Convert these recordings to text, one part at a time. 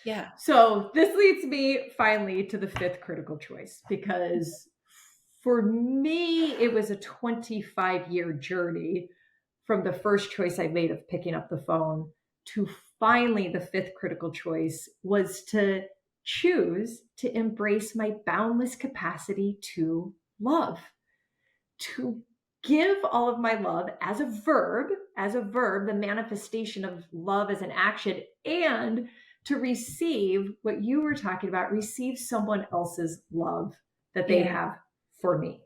Yeah. So this leads me finally to the fifth critical choice, because for me, it was a 25-year journey from the first choice I made of picking up the phone to finally the fifth critical choice was to choose to embrace my boundless capacity to love, to give all of my love as a verb, the manifestation of love as an action, and to receive what you were talking about, receive someone else's love that they have for me.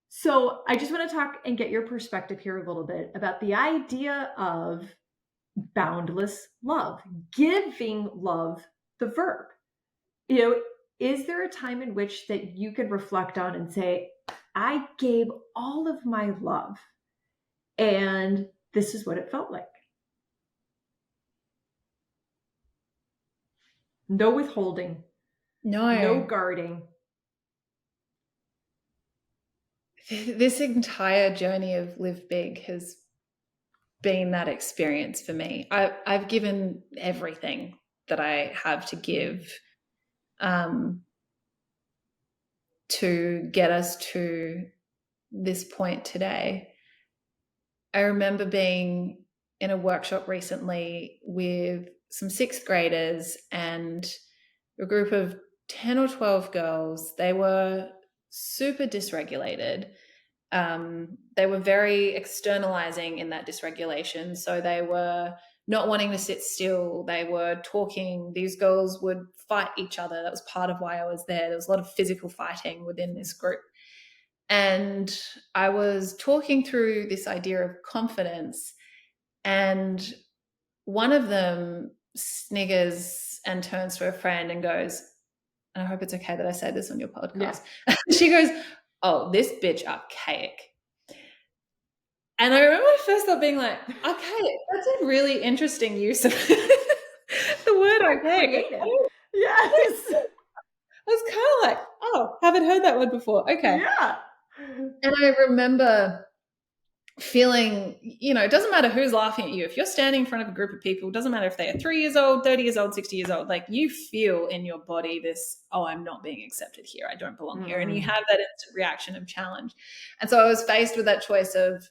So I just want to talk and get your perspective here a little bit about the idea of boundless love, giving love, the verb. Is there a time in which that you can reflect on and say, I gave all of my love and this is what it felt like? No withholding, no guarding. This entire journey of Live Big has been that experience for me. I've given everything that I have to give to get us to this point today. I remember being in a workshop recently with some sixth graders and a group of 10 or 12 girls. They were super dysregulated. They were very externalizing in that dysregulation. So they were not wanting to sit still. They were talking. These girls would fight each other. That was part of why I was there. There was a lot of physical fighting within this group. And I was talking through this idea of confidence, and one of them sniggers and turns to a friend and goes, and I hope it's okay that I say this on your podcast. Yeah. She goes, oh, this bitch archaic. And I remember my first thought being like, archaic, that's a really interesting use of the word archaic. Yes. I was kind of like, oh, haven't heard that word before. Okay. Yeah. And I remember feeling, it doesn't matter who's laughing at you. If you're standing in front of a group of people, it doesn't matter if they are 3 years old, 30 years old, 60 years old, like you feel in your body this, oh, I'm not being accepted here. I don't belong here. And you have that instant reaction of challenge. And so I was faced with that choice of,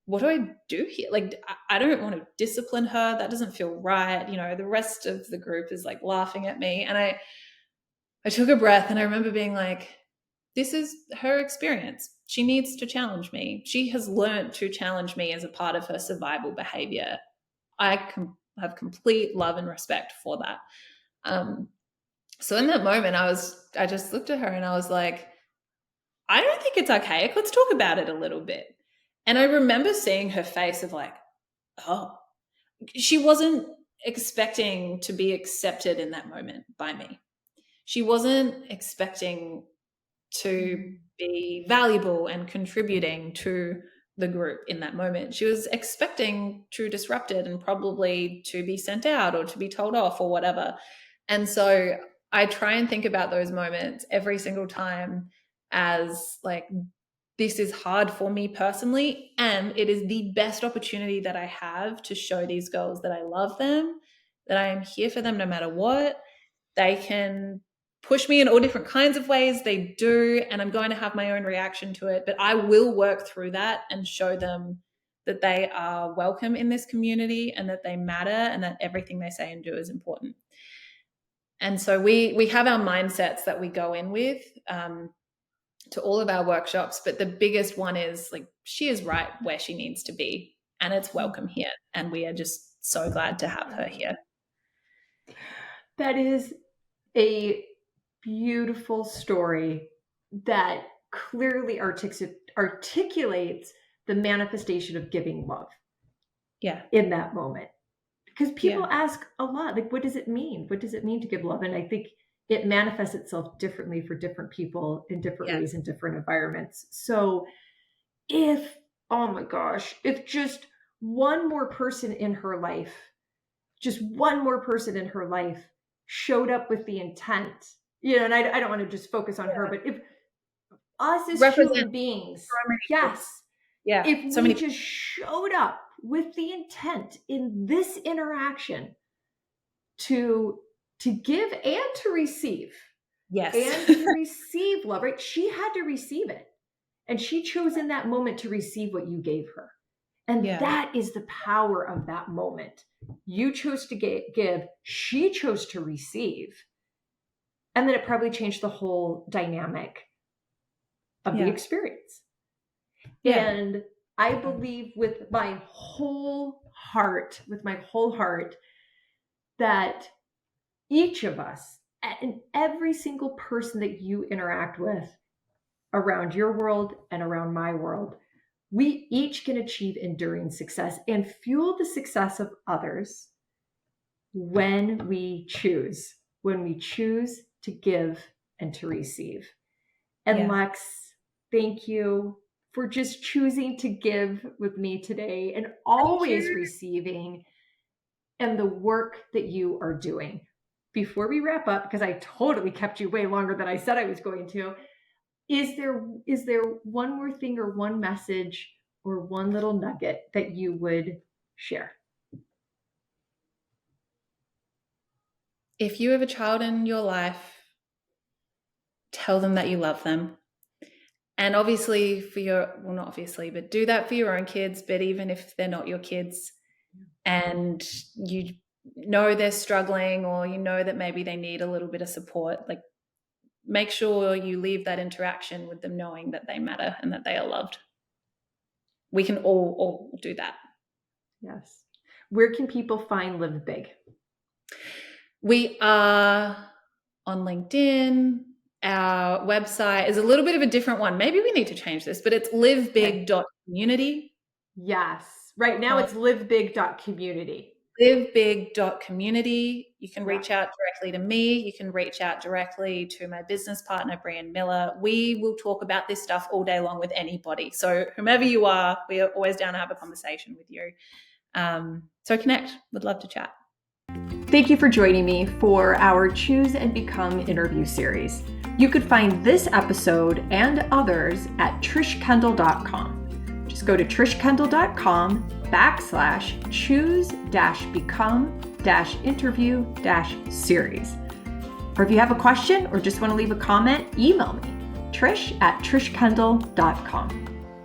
what do I do here? Like, I don't want to discipline her. That doesn't feel right. The rest of the group is like laughing at me. And I took a breath and I remember being like, this is her experience. She needs to challenge me. She has learned to challenge me as a part of her survival behavior. I have complete love and respect for that. So in that moment, I just looked at her and I was like, I don't think it's archaic. Let's talk about it a little bit. And I remember seeing her face of like, oh, she wasn't expecting to be accepted in that moment by me. She wasn't expecting to be valuable and contributing to the group in that moment. She was expecting to disrupt it and probably to be sent out or to be told off or whatever. And so I try and think about those moments every single time as like, this is hard for me personally, and it is the best opportunity that I have to show these girls that I love them, that I am here for them no matter what. They can push me in all different kinds of ways. They do, and I'm going to have my own reaction to it, but I will work through that and show them that they are welcome in this community and that they matter and that everything they say and do is important. And so we have our mindsets that we go in with to all of our workshops, but the biggest one is like, she is right where she needs to be and it's welcome here. And we are just so glad to have her here. That is a beautiful story that clearly articulates the manifestation of giving love. Yeah. In that moment. Because people ask a lot, like, what does it mean? What does it mean to give love? And I think it manifests itself differently for different people in different ways in different environments. So if just one more person in her life, showed up with the intent, and I don't want to just focus on her, but if us as human beings, if we just showed up with the intent in this interaction to give and to receive. Yes. And to receive love, right? She had to receive it. And she chose in that moment to receive what you gave her. And that is the power of that moment. You chose to give, she chose to receive. And then it probably changed the whole dynamic of the experience. Yeah. And I believe with my whole heart, that each of us and every single person that you interact with around your world and around my world, we each can achieve enduring success and fuel the success of others when we choose to give and to receive. And Lex, thank you for just choosing to give with me today and always receiving, and the work that you are doing. Before we wrap up, because I totally kept you way longer than I said I was going to, is there one more thing or one message or one little nugget that you would share? If you have a child in your life, tell them that you love them. And obviously not obviously, but do that for your own kids, but even if they're not your kids and you know they're struggling, or you know that maybe they need a little bit of support, like, make sure you leave that interaction with them knowing that they matter and that they are loved. We can all do that. Yes. Where can people find Live Big? We are on LinkedIn. Our website is a little bit of a different one. Maybe we need to change this, but it's livebig.community. Yes. Right now it's livebig.community. livebig.community. You can reach out directly to me. You can reach out directly to my business partner, Brian Miller. We will talk about this stuff all day long with anybody. So whomever you are, we are always down to have a conversation with you. So connect. Would love to chat. Thank you for joining me for our Choose and Become interview series. You could find this episode and others at trishkendall.com. Just go to trishkendall.com/choose-become-interview-series. Or if you have a question or just want to leave a comment, email me, trish@trishkendall.com.